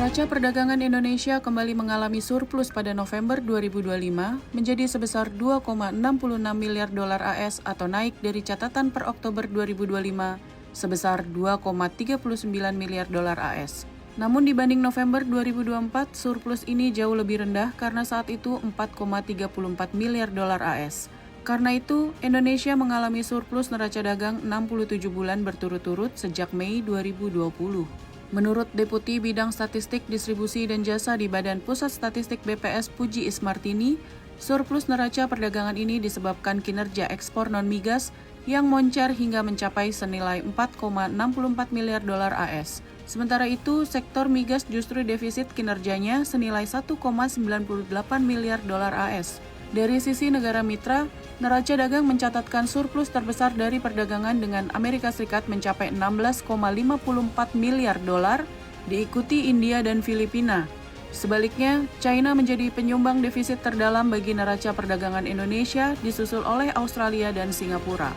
Neraca perdagangan Indonesia kembali mengalami surplus pada November 2025 menjadi sebesar 2,66 miliar dolar AS atau naik dari catatan per Oktober 2025 sebesar 2,39 miliar dolar AS. Namun dibanding November 2024, surplus ini jauh lebih rendah karena saat itu 4,34 miliar dolar AS. Karena itu, Indonesia mengalami surplus neraca dagang 67 bulan berturut-turut sejak Mei 2020. Menurut Deputi Bidang Statistik Distribusi dan Jasa di Badan Pusat Statistik BPS Puji Ismartini, surplus neraca perdagangan ini disebabkan kinerja ekspor non-migas yang moncar hingga mencapai senilai 4,64 miliar dolar AS. Sementara itu, sektor migas justru defisit kinerjanya senilai 1,98 miliar dolar AS. Dari sisi negara mitra, neraca dagang mencatatkan surplus terbesar dari perdagangan dengan Amerika Serikat mencapai 16,54 miliar dolar, diikuti India dan Filipina. Sebaliknya, China menjadi penyumbang defisit terdalam bagi neraca perdagangan Indonesia, disusul oleh Australia dan Singapura.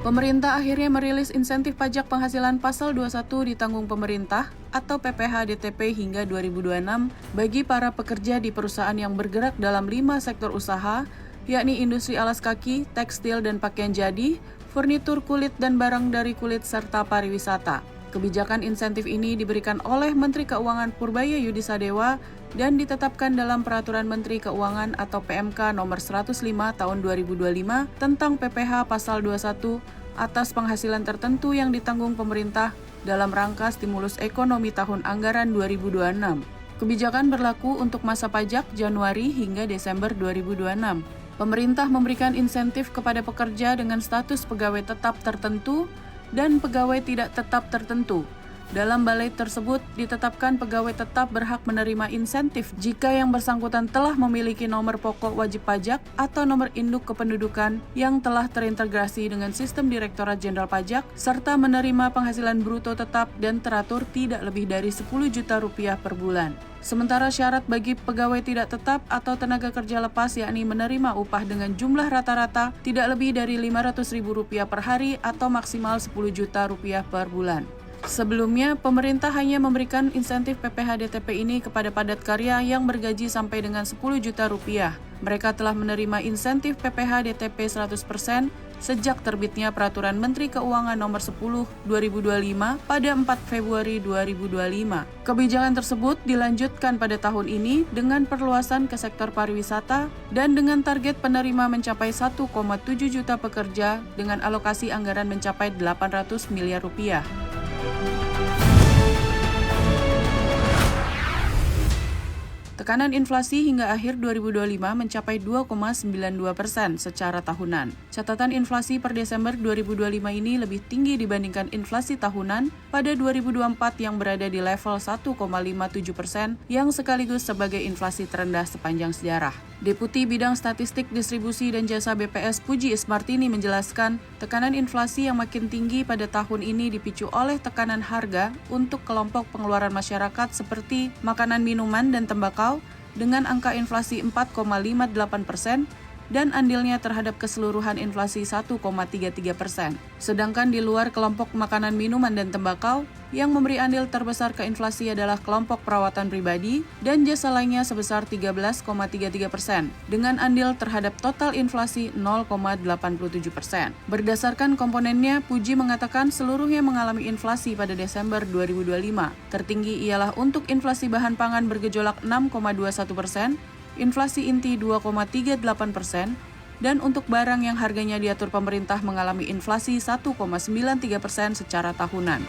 Pemerintah akhirnya merilis insentif pajak penghasilan pasal 21 ditanggung pemerintah atau PPh DTP hingga 2026 bagi para pekerja di perusahaan yang bergerak dalam 5 sektor usaha, yakni industri alas kaki, tekstil dan pakaian jadi, furnitur kulit dan barang dari kulit serta pariwisata. Kebijakan insentif ini diberikan oleh Menteri Keuangan Purbaya Yudisadewa dan ditetapkan dalam Peraturan Menteri Keuangan atau PMK nomor 105 tahun 2025 tentang PPh pasal 21 atas penghasilan tertentu yang ditanggung pemerintah dalam rangka stimulus ekonomi tahun anggaran 2026. Kebijakan berlaku untuk masa pajak Januari hingga Desember 2026. Pemerintah memberikan insentif kepada pekerja dengan status pegawai tetap tertentu dan pegawai tidak tetap tertentu. Dalam balai tersebut ditetapkan pegawai tetap berhak menerima insentif jika yang bersangkutan telah memiliki nomor pokok wajib pajak atau nomor induk kependudukan yang telah terintegrasi dengan sistem Direktorat Jenderal Pajak serta menerima penghasilan bruto tetap dan teratur tidak lebih dari 10 juta rupiah per bulan. Sementara syarat bagi pegawai tidak tetap atau tenaga kerja lepas yakni menerima upah dengan jumlah rata-rata tidak lebih dari Rp500.000 per hari atau maksimal 10 juta rupiah per bulan. Sebelumnya, pemerintah hanya memberikan insentif PPh DTP ini kepada padat karya yang bergaji sampai dengan 10 juta rupiah. Mereka telah menerima insentif PPh DTP 100% sejak terbitnya Peraturan Menteri Keuangan Nomor 10 2025 pada 4 Februari 2025. Kebijakan tersebut dilanjutkan pada tahun ini dengan perluasan ke sektor pariwisata dan dengan target penerima mencapai 1,7 juta pekerja dengan alokasi anggaran mencapai 800 miliar rupiah. Tekanan inflasi hingga akhir 2025 mencapai 2,92% secara tahunan. Catatan inflasi per Desember 2025 ini lebih tinggi dibandingkan inflasi tahunan pada 2024 yang berada di level 1,57% yang sekaligus sebagai inflasi terendah sepanjang sejarah. Deputi Bidang Statistik Distribusi dan Jasa BPS Puji Ismartini menjelaskan, tekanan inflasi yang makin tinggi pada tahun ini dipicu oleh tekanan harga untuk kelompok pengeluaran masyarakat seperti makanan, minuman, dan tembakau dengan angka inflasi 4,58% dan andilnya terhadap keseluruhan inflasi 1,33%. Sedangkan di luar kelompok makanan, minuman, dan tembakau, yang memberi andil terbesar ke inflasi adalah kelompok perawatan pribadi dan jasa lainnya sebesar 13,33%, dengan andil terhadap total inflasi 0,87%. Berdasarkan komponennya, Puji mengatakan seluruhnya mengalami inflasi pada Desember 2025. Tertinggi ialah untuk inflasi bahan pangan bergejolak 6,21%, inflasi inti 2,38%, dan untuk barang yang harganya diatur pemerintah mengalami inflasi 1,93% secara tahunan.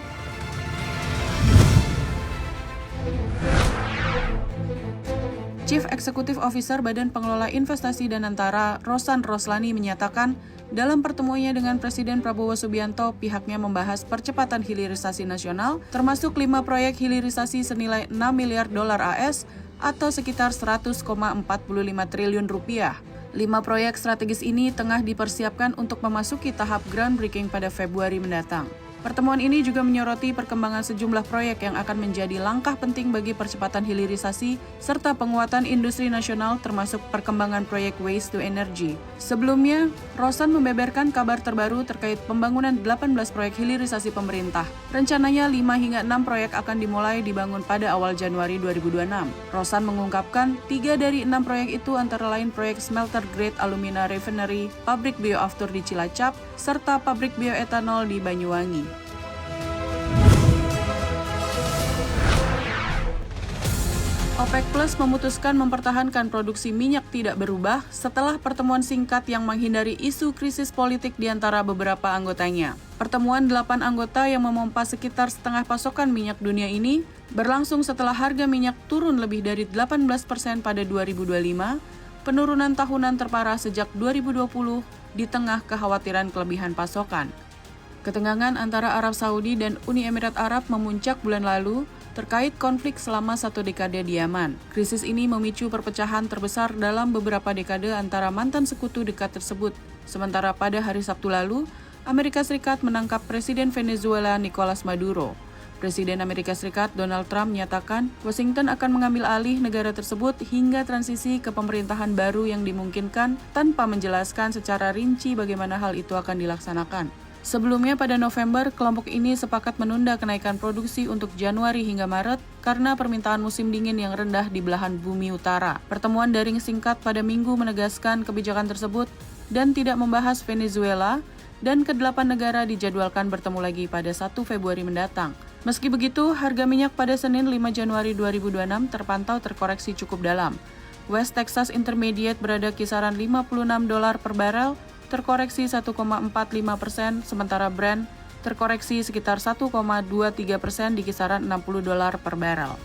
Chief Executive Officer Badan Pengelola Investasi Danantara, Rosan Roslani menyatakan, dalam pertemuannya dengan Presiden Prabowo Subianto, pihaknya membahas percepatan hilirisasi nasional, termasuk 5 proyek hilirisasi senilai 6 miliar dolar AS atau sekitar 100,45 triliun rupiah. 5 proyek strategis ini tengah dipersiapkan untuk memasuki tahap groundbreaking pada Februari mendatang. Pertemuan ini juga menyoroti perkembangan sejumlah proyek yang akan menjadi langkah penting bagi percepatan hilirisasi serta penguatan industri nasional termasuk perkembangan proyek waste to energy. Sebelumnya, Rosan membeberkan kabar terbaru terkait pembangunan 18 proyek hilirisasi pemerintah. Rencananya 5 hingga 6 proyek akan dimulai dibangun pada awal Januari 2026. Rosan mengungkapkan 3 dari 6 proyek itu antara lain proyek smelter grade alumina refinery, pabrik bioaftur di Cilacap, serta pabrik bioetanol di Banyuwangi. OPEC Plus memutuskan mempertahankan produksi minyak tidak berubah setelah pertemuan singkat yang menghindari isu krisis politik di antara beberapa anggotanya. Pertemuan 8 anggota yang memompa sekitar setengah pasokan minyak dunia ini berlangsung setelah harga minyak turun lebih dari 18% pada 2025, penurunan tahunan terparah sejak 2020 di tengah kekhawatiran kelebihan pasokan. Ketegangan antara Arab Saudi dan Uni Emirat Arab memuncak bulan lalu terkait konflik selama 1 dekade di Yaman. Krisis ini memicu perpecahan terbesar dalam beberapa dekade antara mantan sekutu dekat tersebut. Sementara pada hari Sabtu lalu, Amerika Serikat menangkap Presiden Venezuela Nicolas Maduro. Presiden Amerika Serikat Donald Trump menyatakan Washington akan mengambil alih negara tersebut hingga transisi ke pemerintahan baru yang dimungkinkan tanpa menjelaskan secara rinci bagaimana hal itu akan dilaksanakan. Sebelumnya pada November, kelompok ini sepakat menunda kenaikan produksi untuk Januari hingga Maret karena permintaan musim dingin yang rendah di belahan bumi utara. Pertemuan daring singkat pada Minggu menegaskan kebijakan tersebut dan tidak membahas Venezuela, dan ke-8 negara dijadwalkan bertemu lagi pada 1 Februari mendatang. Meski begitu, harga minyak pada Senin 5 Januari 2026 terpantau terkoreksi cukup dalam. West Texas Intermediate berada kisaran $56 per barel, terkoreksi 1,45%, sementara Brent terkoreksi sekitar 1,23% di kisaran $60 per barel.